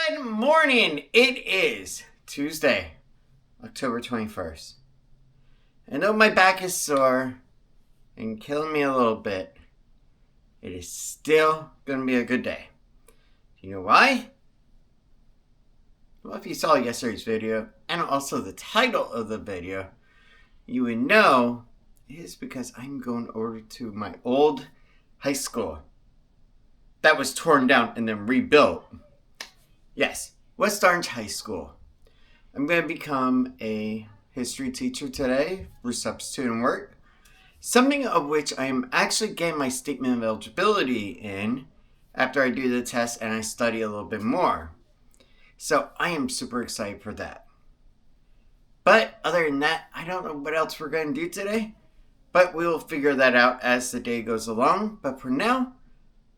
Good morning. It is Tuesday, October 21st. I know my back is sore and killing me a little bit. It is still going to be a good day. Do you know why? Well, if you saw yesterday's video and also the title of the video, you would know it is because I'm going over to my old high school that was torn down and then rebuilt. Yes, West Orange High School. I'm going to become a history teacher today for substitute work. Something of which I am actually getting my statement of eligibility in after I do the test and I study a little bit more. So I am super excited for that. But other than that, I don't know what else we're going to do today. But we will figure that out as the day goes along. But for now,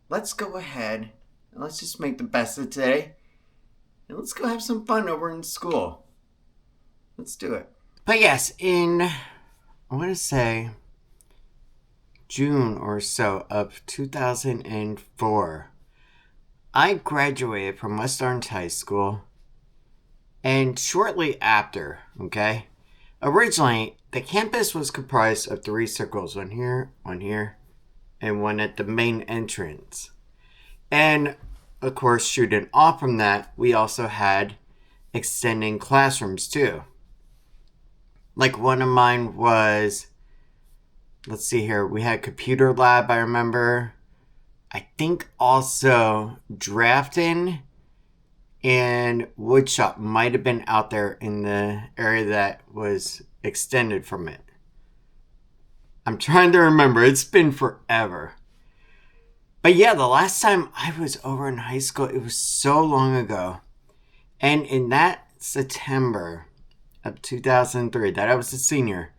let's go ahead and let's just make the best of today. And let's go have some fun over in school. Let's do it. But yes, I want to say June or so of 2004, I graduated from West Orange High School. And shortly after, originally, the campus was comprised of 3 circles, one here, and one at the main entrance. And of course, shooting off from that, we also had extending classrooms too. Like one of mine was, let's see here, we had computer lab, I remember. I think also drafting and woodshop might have been out there in the area that was extended from it. I'm trying to remember, it's been forever. But yeah, the last time I was over in high school, it was so long ago. And in that September of 2003, that I was a senior,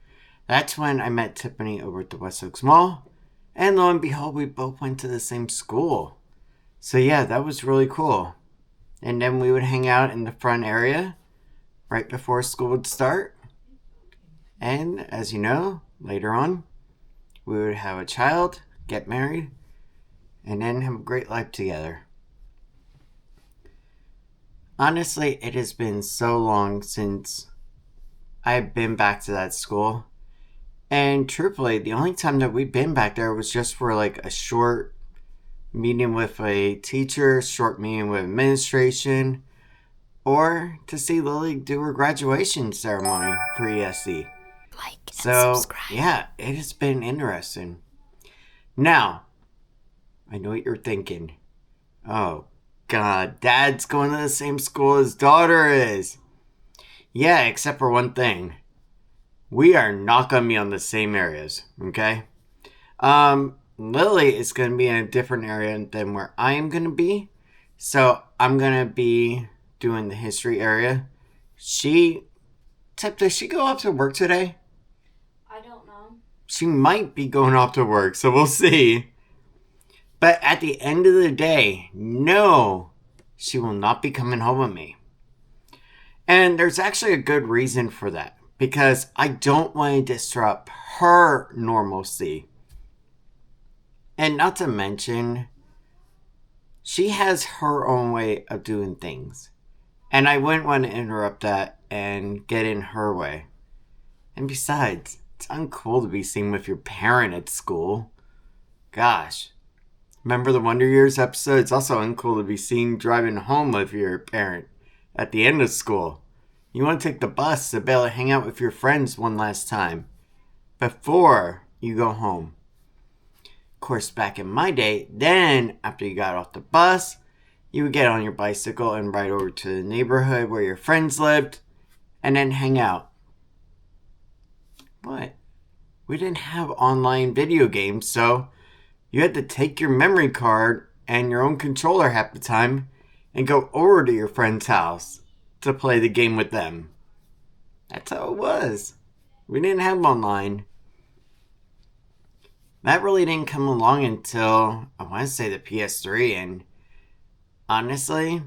that's when I met Tiffany over at the West Oaks Mall. And lo and behold, we both went to the same school. So yeah, that was really cool. And then we would hang out in the front area right before school would start. And as you know, later on, we would have a child, get married, and then have a great life together. Honestly, it has been so long since I've been back to that school. And truthfully, the only time that we've been back there was just for like a short meeting with a teacher, short meeting with administration, or to see Lily do her graduation ceremony for ESC. Like and subscribe. Yeah, it has been interesting. Now, I know what you're thinking. Oh, God, Dad's going to the same school his daughter is. Yeah, except for one thing. We are not going to be on the same areas, okay? Lily is going to be in a different area than where I am going to be. So, I'm going to be doing the history area. Does she go off to work today? I don't know. She might be going off to work, so we'll see. But at the end of the day, no, she will not be coming home with me. And there's actually a good reason for that. Because I don't want to disrupt her normalcy. And not to mention, she has her own way of doing things. And I wouldn't want to interrupt that and get in her way. And besides, it's uncool to be seen with your parent at school. Gosh. Remember the Wonder Years episode? It's also uncool to be seen driving home with your parent at the end of school. You want to take the bus to be able to hang out with your friends one last time before you go home. Of course, back in my day, then after you got off the bus, you would get on your bicycle and ride over to the neighborhood where your friends lived and then hang out. What? We didn't have online video games, so you had to take your memory card and your own controller half the time and go over to your friend's house to play the game with them. That's how it was. We didn't have online. That really didn't come along until, I want to say, the PS3. And honestly,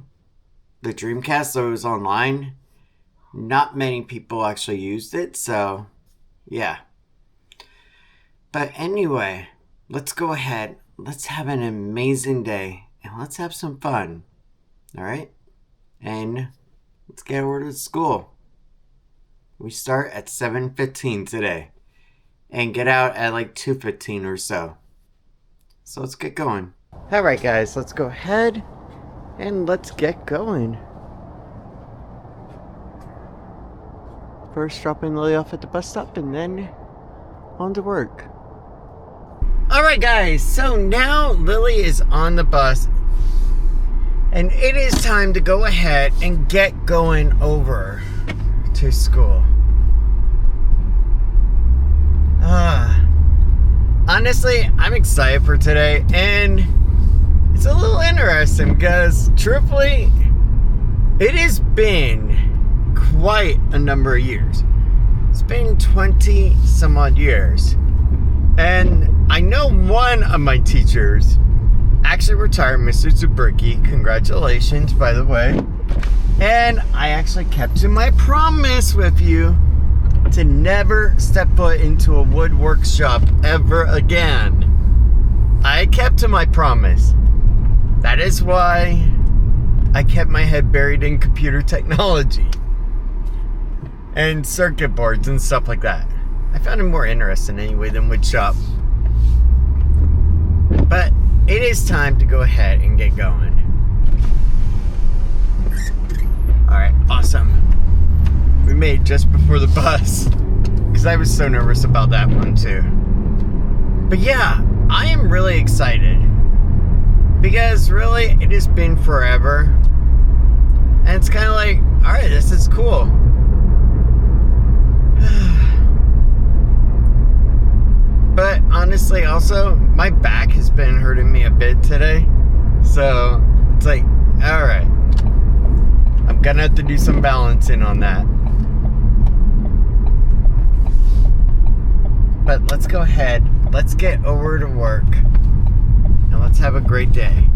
the Dreamcast, though it was online, not many people actually used it. So, yeah. But anyway, let's go ahead. Let's have an amazing day. And let's have some fun. Alright? and let's get over to school. We start at 7:15 today and get out at like 2:15 or so. So let's get going. Alright guys, let's go ahead and let's get going. First dropping Lily off at the bus stop and then on to work. Alright guys, so now Lily is on the bus and it is time to go ahead and get going over to school. Honestly, I'm excited for today, and it's a little interesting because, truthfully, it has been quite a number of years. It's been 20 some odd years, and I know one of my teachers actually retired, Mr. Zubricki. Congratulations, by the way. And I actually kept to my promise with you to never step foot into a woodwork shop ever again. I kept to my promise. That is why I kept my head buried in computer technology and circuit boards and stuff like that. I found it more interesting anyway than wood shop. But it is time to go ahead and get going. Alright, awesome. We made it just before the bus because I was so nervous about that one too. But yeah, I am really excited because really it has been forever, and it's kind of like, alright, this is cool. But honestly, also my back has been hurting me a bit today, so it's like, alright, I'm gonna have to do some balancing on that. But let's go ahead, let's get over to work, and let's have a great day.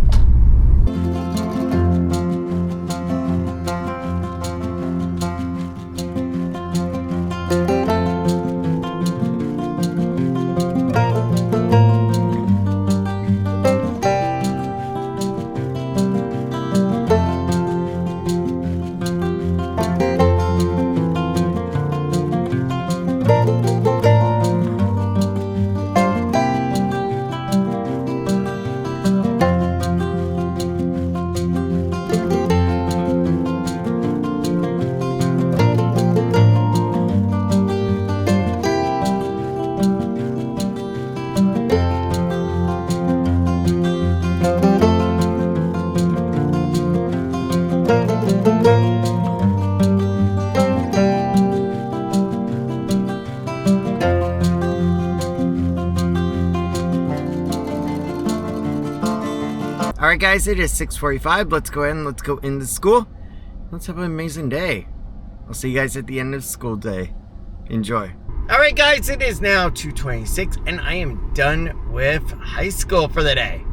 Alright guys, it is 6:45. Let's go ahead and let's go into school. Let's have an amazing day. I'll see you guys at the end of the school day. Enjoy. Alright guys, it is now 2:26 and I am done with high school for the day.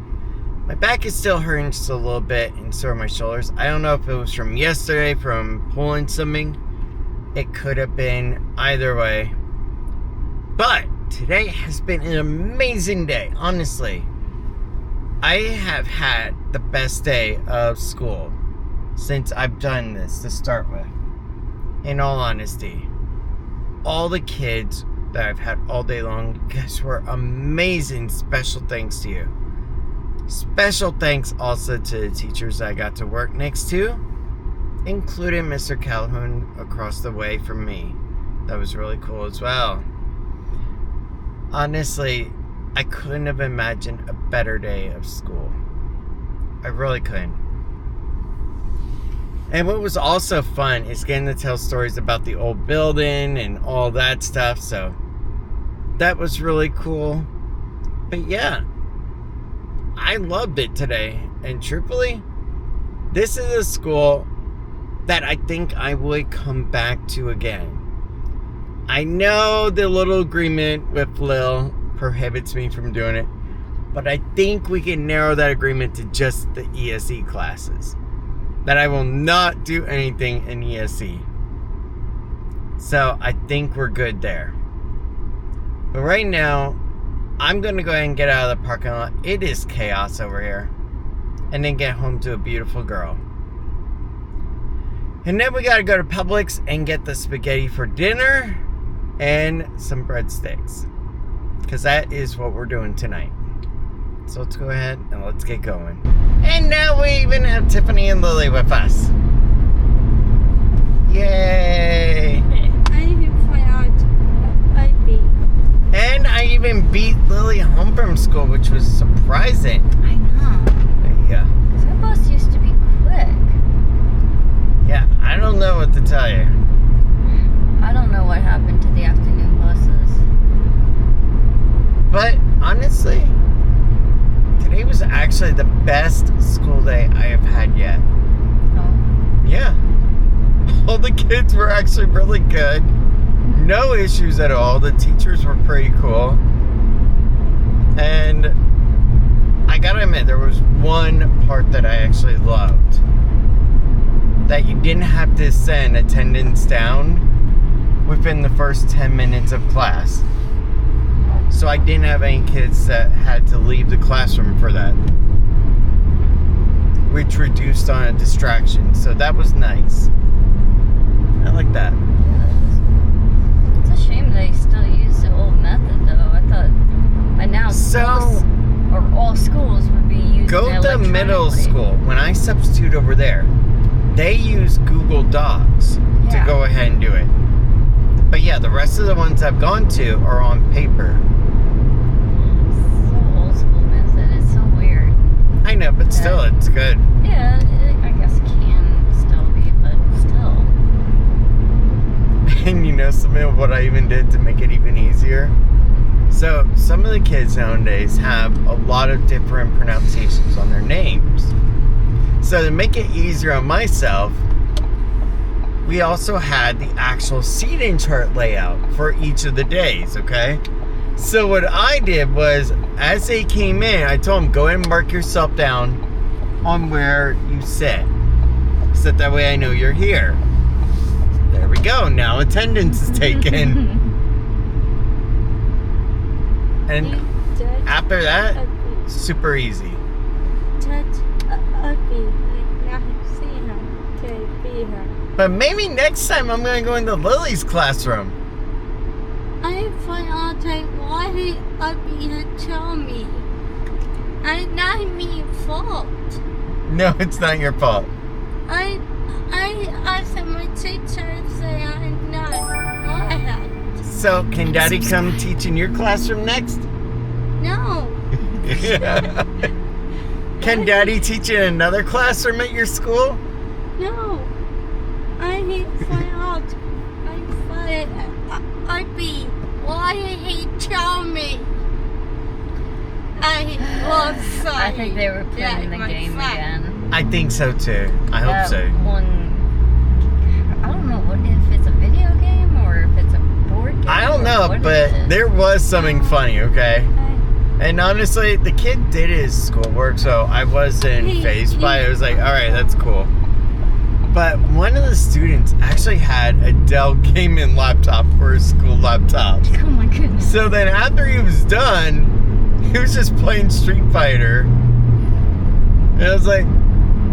My back is still hurting just a little bit, and so are my shoulders. I don't know if it was from yesterday, from pulling something. It could have been either way. But today has been an amazing day, honestly. I have had the best day of school since I've done this to start with. In all honesty, all the kids that I've had all day long, you guys were amazing. Special thanks to you. Special thanks also to the teachers I got to work next to, including Mr. Calhoun across the way from me. That was really cool as well. Honestly, I couldn't have imagined a better day of school. I really couldn't. And what was also fun is getting to tell stories about the old building and all that stuff, so that was really cool. But yeah, I loved it today, and truthfully, this is a school that I think I would come back to again. I know the little agreement with Lil prohibits me from doing it, but I think we can narrow that agreement to just the ESE classes. That I will not do anything in ESE. So I think we're good there. But right now, I'm going to go ahead and get out of the parking lot. It is chaos over here. And then get home to a beautiful girl. And then we gotta go to Publix and get the spaghetti for dinner and some breadsticks. Because that is what we're doing tonight. So let's go ahead and let's get going. And now we even have Tiffany and Lily with us. Yay! And I even beat Lily home from school, which was surprising. I know. There you go. Because our bus used to be quick. Yeah, I don't know what to tell you. I don't know what happened to the afternoon buses. But honestly, today was actually the best school day I have had yet. Oh. Yeah. All the kids were actually really good. No issues at all. The teachers were pretty cool. And I gotta admit, there was one part that I actually loved. That you didn't have to send attendance down within the first 10 minutes of class. So I didn't have any kids that had to leave the classroom for that. Which reduced on a distraction. So that was nice. I like that. It's a shame they still use the old method, though. I thought by now all schools would be using Gotha Middle School, when I substitute over there, they use Google Docs to go ahead and do it. But yeah, the rest of the ones I've gone to are on paper. So old school method. It's so weird. I know, but still, it's good. Yeah, I guess it can still be, but still. And you know something of what I even did to make it even easier? So, some of the kids nowadays have a lot of different pronunciations on their names. So, to make it easier on myself, we also had the actual seating chart layout for each of the days, okay? So, what I did was, as they came in, I told them, go ahead and mark yourself down on where you sit. So that way I know you're here. There we go. Now attendance is taken. And after that, super easy. But maybe next time I'm going to go into Lily's classroom. I find out why he didn't tell me. It's not my fault. No, it's not your fault. I asked my teacher and say I'm not. Why? So, can Daddy come teach in your classroom next? No. Can Daddy teach in another classroom at your school? No. I need to find out. Why he tell me? I think they were playing the game again. I think so too. I hope so. I don't know if it's a video game or if it's a board game. I don't know, but there was something funny, okay? And honestly, the kid did his schoolwork, so I wasn't fazed by it. I was like, alright, that's cool. But one of the students actually had a Dell gaming laptop for his school laptop. Oh my goodness. So then after he was done, he was just playing Street Fighter. And I was like,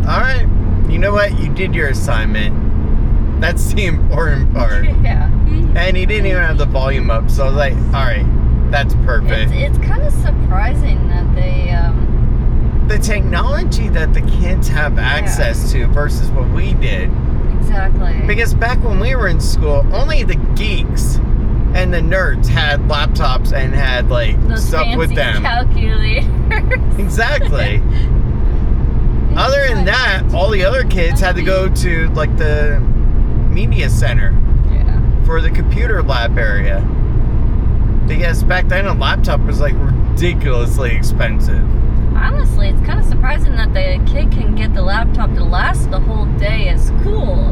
alright, you know what? You did your assignment. That's the important part. Yeah. And he didn't even have the volume up, so I was like, alright, that's perfect. It's kind of surprising that they... the technology that the kids have access to versus what we did. Exactly. Because back when we were in school, only the geeks and the nerds had laptops and had like those stuff with them. Calculators. Exactly. Other than that, all the other kids had to go to like the media center for the computer lab area. Because back then a laptop was like ridiculously expensive. Honestly, it's kind of surprising that the kid can get the laptop to last the whole day at school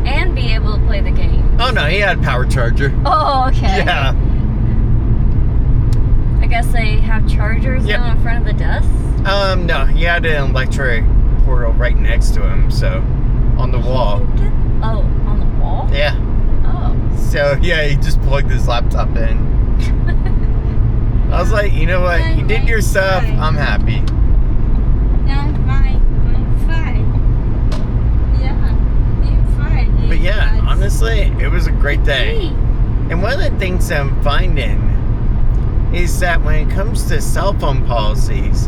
and be able to play the game. Oh no, he had a power charger. Oh, okay. Yeah. I guess they have chargers now in front of the desk? No, he had an electric portal right next to him, so on the wall. Oh, on the wall? Yeah. Oh. So yeah, he just plugged his laptop in. I was like, you know what? You did your stuff. I'm happy. That's my phone. Yeah. honestly, it was a great day. And one of the things I'm finding is that when it comes to cell phone policies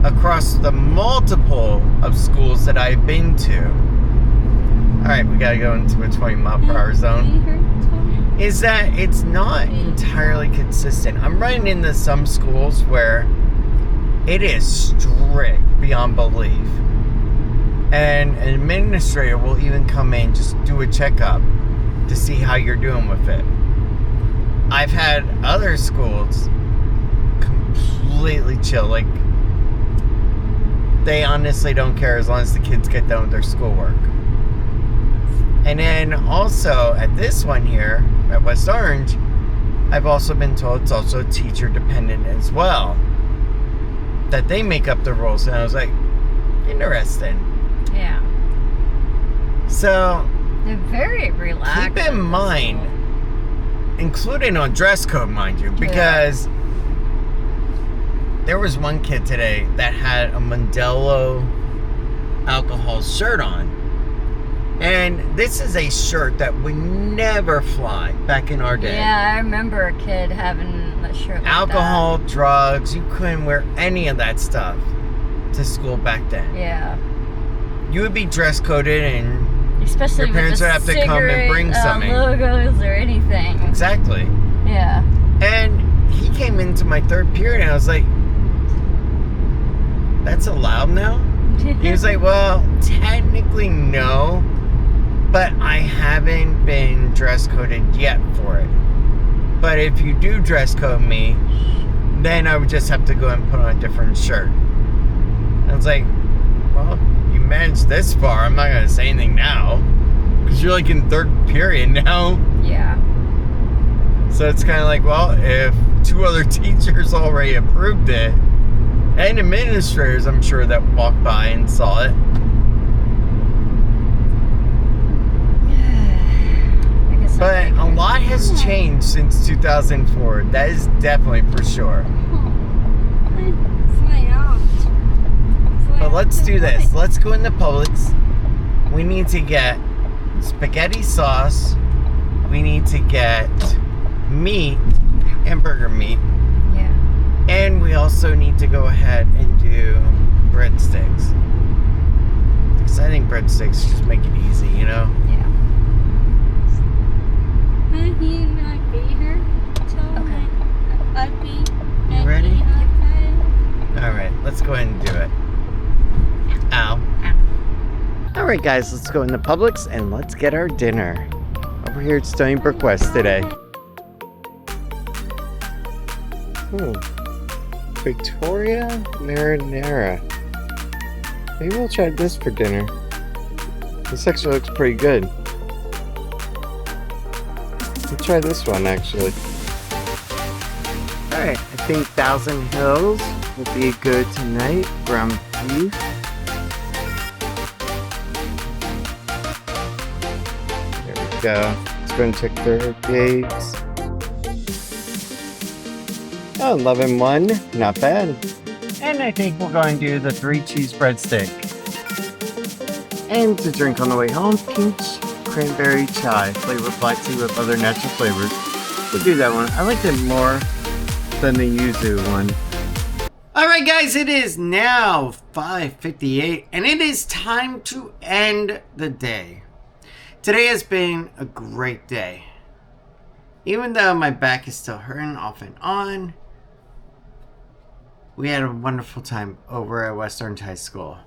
across the multiple of schools that I've been to, all right, we gotta go into a 20-mile-per-hour zone, is that it's not entirely consistent. I'm running into some schools where it is strict beyond belief. And an administrator will even come in, just do a checkup to see how you're doing with it. I've had other schools completely chill. Like, they honestly don't care as long as the kids get done with their schoolwork. And then also at this one here at West Orange, I've also been told it's also teacher dependent as well, that they make up the rules. And I was like, interesting. Yeah. So they're very relaxed. Keep in mind, including on dress code, mind you, because there was one kid today that had a Modelo alcohol shirt on. And this is a shirt that would never fly back in our day. Yeah, I remember a kid having a shirt like alcohol, drugs, you couldn't wear any of that stuff to school back then. Yeah. You would be dress coded, and especially your parents with would have to come and bring something. Logos or anything. Exactly. Yeah. And he came into my third period and I was like, that's allowed now? He was like, well, technically no, but I haven't been dress coded yet for it. But if you do dress code me, then I would just have to go and put on a different shirt. I was like, well, you managed this far. I'm not going to say anything now. Because you're like in third period now. Yeah. So it's kind of like, well, if 2 other teachers already approved it, and administrators, I'm sure, that walked by and saw it. But a lot has changed since 2004. That is definitely for sure. But let's do this. Let's go into Publix. We need to get spaghetti sauce. We need to get meat, hamburger meat. Yeah. And we also need to go ahead and do breadsticks. Because I think breadsticks just make it easy, you know? Yeah. Okay. You ready? Alright, let's go ahead and do it. Ow. Alright guys, let's go into Publix and let's get our dinner. Over here at Stony Brook West today. Victoria Marinara. Maybe we'll try this for dinner. This actually looks pretty good. Let's try this one actually. Alright, I think Thousand Hills will be good tonight. Ground beef. There we go. Let's go and check their dates. Oh, 11-1. Not bad. And I think we're going to do the 3-cheese breadstick. And to drink on the way home, peach cranberry chai flavored black tea with other natural flavors. We'll do that one. I liked it more than the yuzu one. Alright guys, it is now 5:58 and it is time to end the day. Today has been a great day. Even though my back is still hurting off and on, we had a wonderful time over at West Orange High School.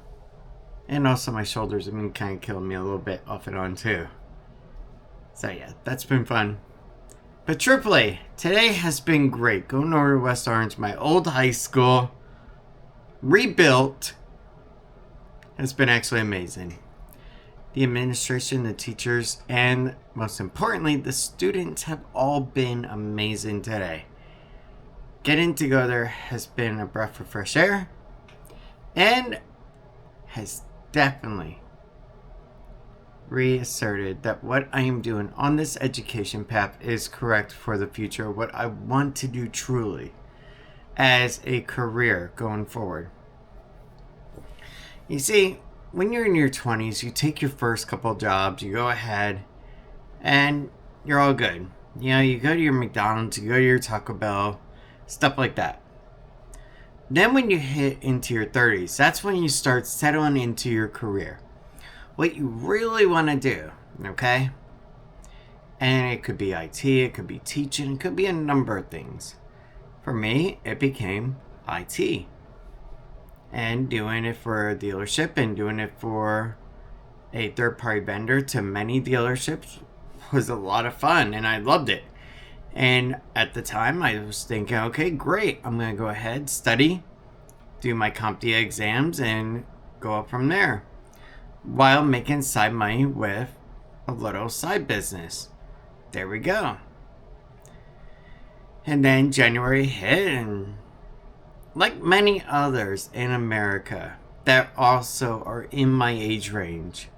And also my shoulders have been kind of killing me a little bit off and on too. So yeah, that's been fun. But triply, today has been great. Going over to West Orange, my old high school, rebuilt, has been actually amazing. The administration, the teachers, and most importantly, the students have all been amazing today. Getting to go there has been a breath of fresh air and has definitely reasserted that what I am doing on this education path is correct for the future, what I want to do truly as a career going forward. You see, when you're in your 20s, you take your first couple jobs, you go ahead and you're all good. You know, you go to your McDonald's, you go to your Taco Bell, stuff like that. Then when you hit into your 30s, that's when you start settling into your career. What you really want to do, okay? And it could be IT, it could be teaching, it could be a number of things. For me, it became IT. And doing it for a dealership and doing it for a third-party vendor to many dealerships was a lot of fun, and I loved it. And at the time, I was thinking, okay, great. I'm going to go ahead, study, do my CompTIA exams, and go up from there, while making side money with a little side business. There we go. And then January hit, and like many others in America that also are in my age range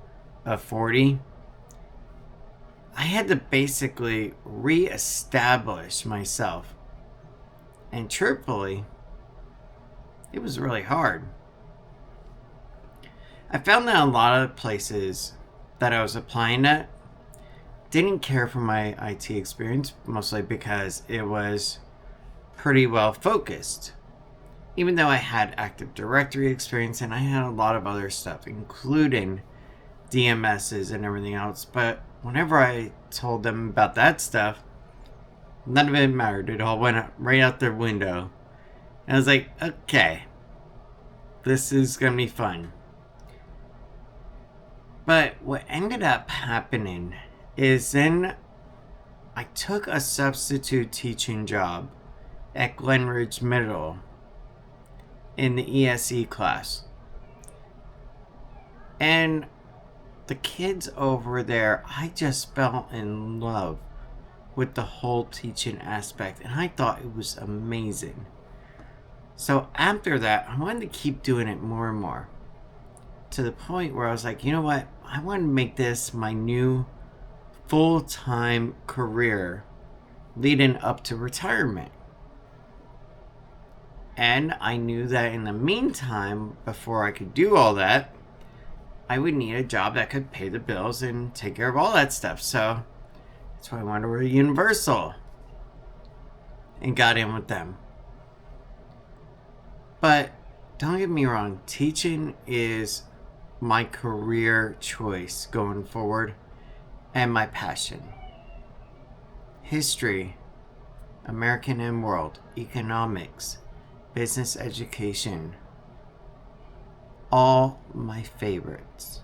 of 40, I had to basically reestablish myself. And truthfully, it was really hard. I found that a lot of places that I was applying at didn't care for my IT experience, mostly because it was pretty well focused. Even though I had Active Directory experience and I had a lot of other stuff, including DMSs and everything else, but whenever I told them about that stuff, none of it mattered. It all went right out their window. And I was like, okay, this is going to be fun. But what ended up happening is then I took a substitute teaching job at Glenridge Middle in the ESE class. And the kids over there, I just fell in love with the whole teaching aspect, and I thought it was amazing. So after that, I wanted to keep doing it more and more, to the point where I was like, you know what, I want to make this my new full-time career leading up to retirement. And I knew that in the meantime, before I could do all that, I would need a job that could pay the bills and take care of all that stuff. So that's why I wanted to work at Universal and got in with them. But don't get me wrong, teaching is my career choice going forward and my passion. History, American and world, economics, business education, all my favorites.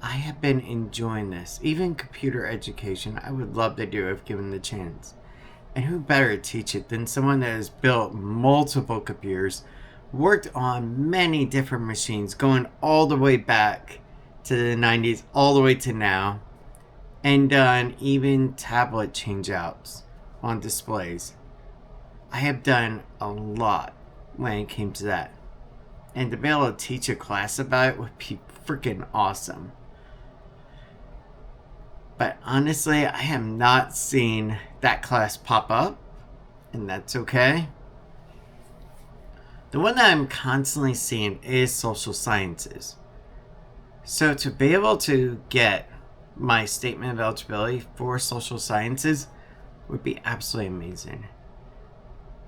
I have been enjoying this. Even computer education, I would love to do if given the chance. And who better to teach it than someone that has built multiple computers, worked on many different machines, going all the way back to the 90s, all the way to now, and done even tablet change-outs on displays. I have done a lot when it came to that. And to be able to teach a class about it would be freaking awesome. But honestly, I have not seen that class pop up, and that's okay. The one that I'm constantly seeing is social sciences. So to be able to get my statement of eligibility for social sciences would be absolutely amazing.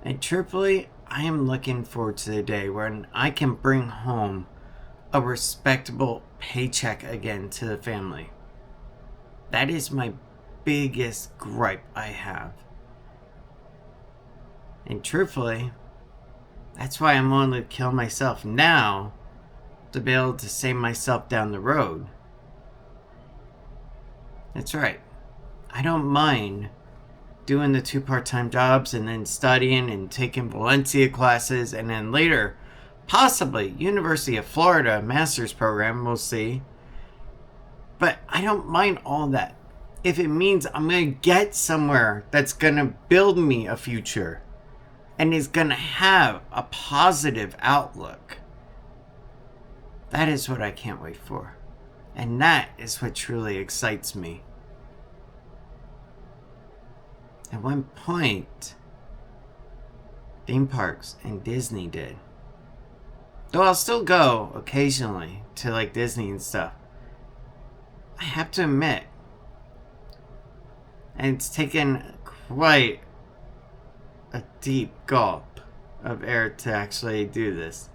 And truthfully, I am looking forward to the day when I can bring home a respectable paycheck again to the family. That is my biggest gripe I have. And truthfully, that's why I'm willing to kill myself now to be able to save myself down the road. That's right. I don't mind doing the 2 part-time jobs and then studying and taking Valencia classes and then later, possibly University of Florida master's program, we'll see. But I don't mind all that if it means I'm going to get somewhere that's going to build me a future and is going to have a positive outlook. That is what I can't wait for. And that is what truly excites me. At one point, theme parks and Disney did. Though I'll still go occasionally to like Disney and stuff. I have to admit, And it's taken quite a deep gulp of air to actually do this.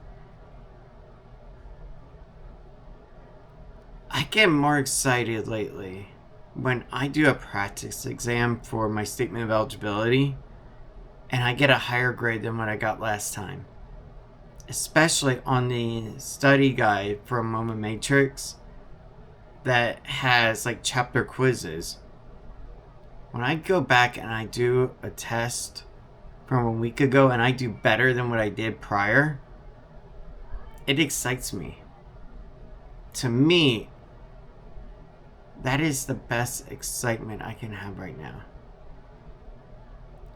I get more excited lately when I do a practice exam for my statement of eligibility and I get a higher grade than what I got last time. Especially on the study guide for Moment Matrix that has like chapter quizzes. When I go back and I do a test from a week ago and I do better than what I did prior, it excites me. To me, that is the best excitement I can have right now.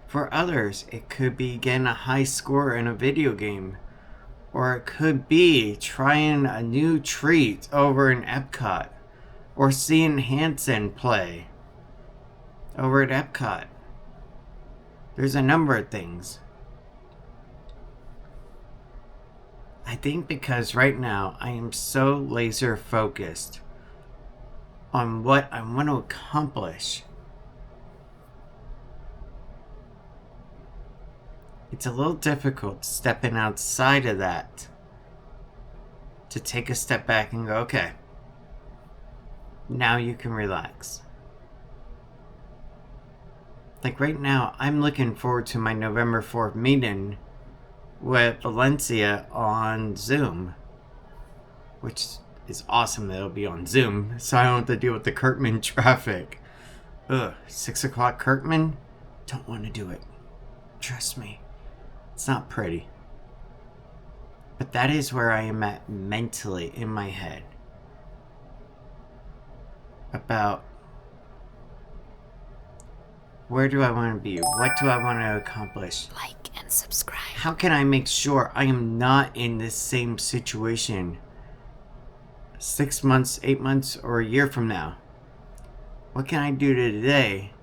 For others, it could be getting a high score in a video game. Or it could be trying a new treat over in Epcot. Or seeing Hanson play over at Epcot. There's a number of things. I think because right now I am so laser focused on what I want to accomplish. It's a little difficult stepping outside of that to take a step back and go, okay, now you can relax. Like right now, I'm looking forward to my November 4th meeting with Valencia on Zoom, which is awesome that it'll be on Zoom, so I don't have to deal with the Kirkman traffic. 6 o'clock Kirkman? Don't want to do it. Trust me. It's not pretty. But that is where I am at mentally in my head. About where do I want to be? What do I want to accomplish? Like and subscribe. How can I make sure I am not in this same situation 6 months, 8 months, or a year from now? What can I do today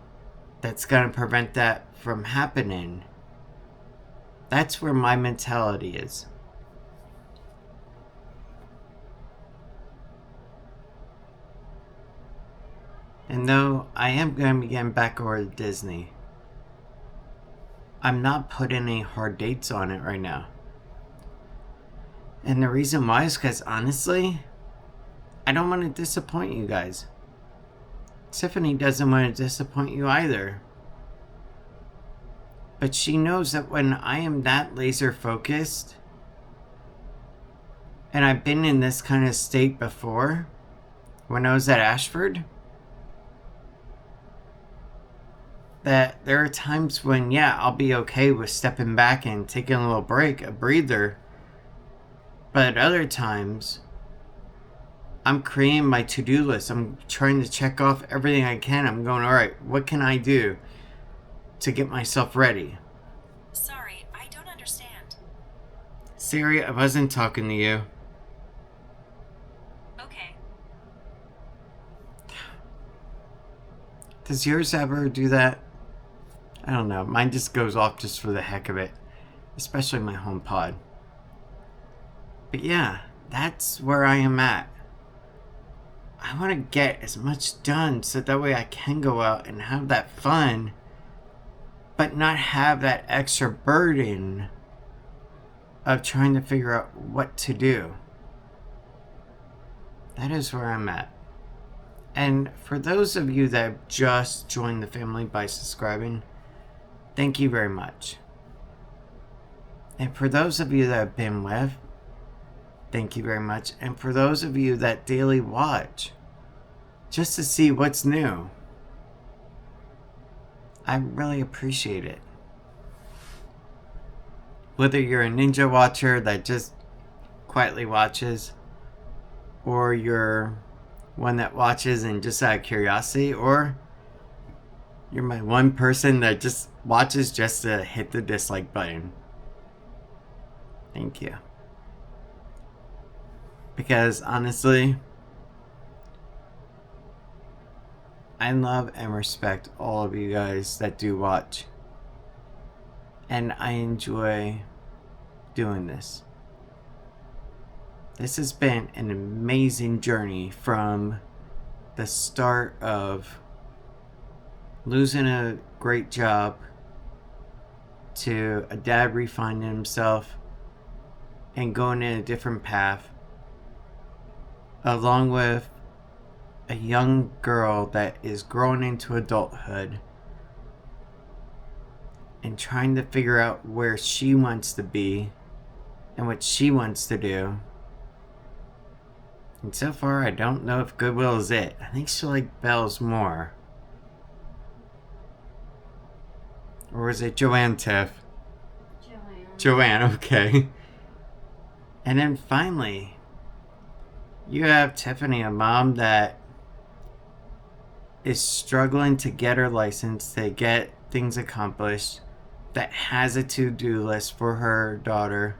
that's going to prevent that from happening? That's where my mentality is. And though I am going to be getting back over to Disney, I'm not putting any hard dates on it right now. And the reason why is because honestly, I don't want to disappoint you guys. Tiffany doesn't want to disappoint you either. But she knows that when I am that laser focused, and I've been in this kind of state before, when I was at Ashford, that there are times when, yeah, I'll be okay with stepping back and taking a little break, a breather. But at other times, I'm creating my to-do list. I'm trying to check off everything I can. I'm going, all right, what can I do to get myself ready? Sorry, I don't understand. Siri, I wasn't talking to you. Okay. Does yours ever do that? I don't know. Mine just goes off just for the heck of it. Especially my HomePod. But yeah, that's where I am at. I want to get as much done so that way I can go out and have that fun, but not have that extra burden of trying to figure out what to do. That is where I'm at. And for those of you that have just joined the family by subscribing, thank you very much. And for those of you that have been with, thank you very much. And for those of you that daily watch, just to see what's new, I really appreciate it. Whether you're a ninja watcher that just quietly watches, or you're one that watches and just out of curiosity, or you're my one person that just watches just to hit the dislike button. Thank you. Because honestly, I love and respect all of you guys that do watch. And I enjoy doing this. This has been an amazing journey from the start of losing a great job to a dad refinding himself and going in a different path, along with a young girl that is growing into adulthood and trying to figure out where she wants to be and what she wants to do. And so far, I don't know if Goodwill is it. I think she'll like Belle's more. Or was it Joanne, Tiff? Joanne, okay. And then finally, you have Tiffany, a mom that is struggling to get her license, to get things accomplished, that has a to-do list for her daughter,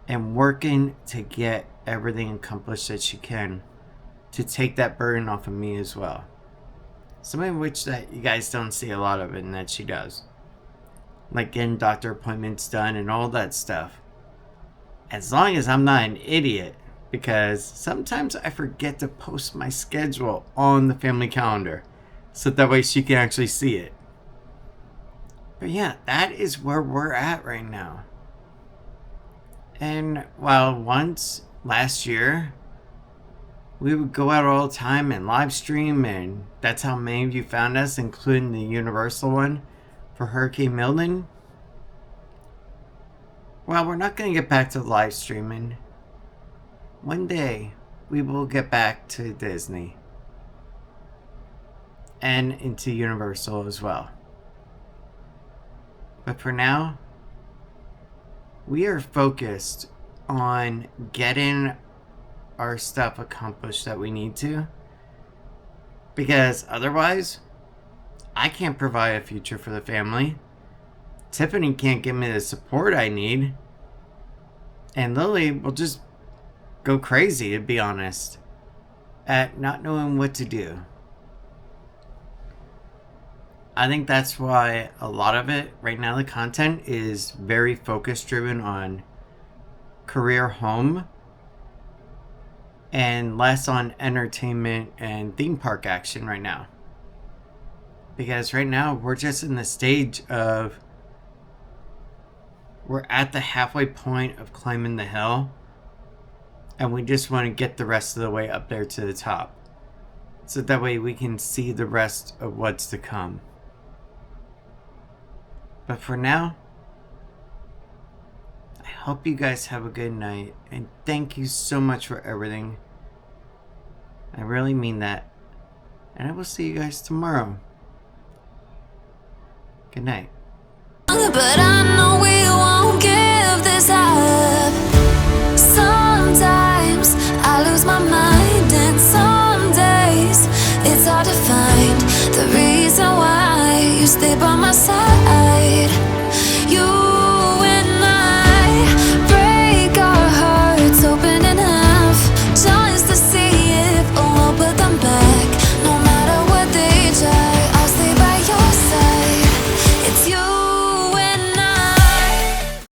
and working to get everything accomplished that she can, to take that burden off of me as well. Something of which that you guys don't see a lot of it, and that she does. Like getting doctor appointments done and all that stuff. As long as I'm not an idiot, because sometimes I forget to post my schedule on the family calendar, so that way she can actually see it. But yeah, that is where we're at right now. And while once last year we would go out all the time and live stream, and that's how many of you found us, including the Universal one for Hurricane Milton. Well, we're not going to get back to live streaming. One day we will get back to Disney and into Universal as well. But for now, we are focused on getting our stuff accomplished that we need to. Because otherwise, I can't provide a future for the family. Tiffany can't give me the support I need. And Lily will just go crazy, to be honest, at not knowing what to do. I think that's why a lot of it right now, the content is very focus driven on career home and less on entertainment and theme park action right now. Because right now we're just in the stage of, we're at the halfway point of climbing the hill, and we just want to get the rest of the way up there to the top, so that way we can see the rest of what's to come. But for now, I hope you guys have a good night, and thank you so much for everything. I really mean that. And I will see you guys tomorrow. Good night. But I'm